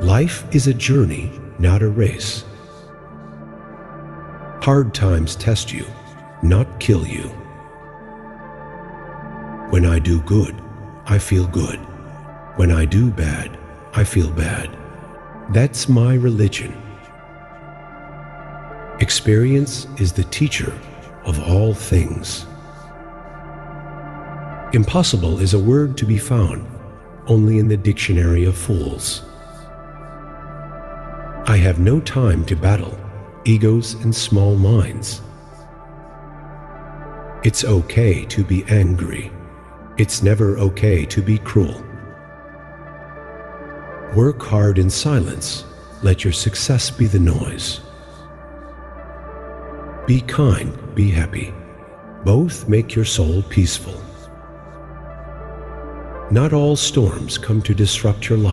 Life is a journey, not a race. Hard times test you, not kill you. When I do good, I feel good. When I do bad, I feel bad. That's my religion. Experience is the teacher of all things. Impossible is a word to be found only in the dictionary of fools. I have no time to battle egos and small minds. It's okay to be angry. It's never okay to be cruel. Work hard in silence. Let your success be the noise. Be kind, be happy. Both make your soul peaceful. Not all storms come to disrupt your life.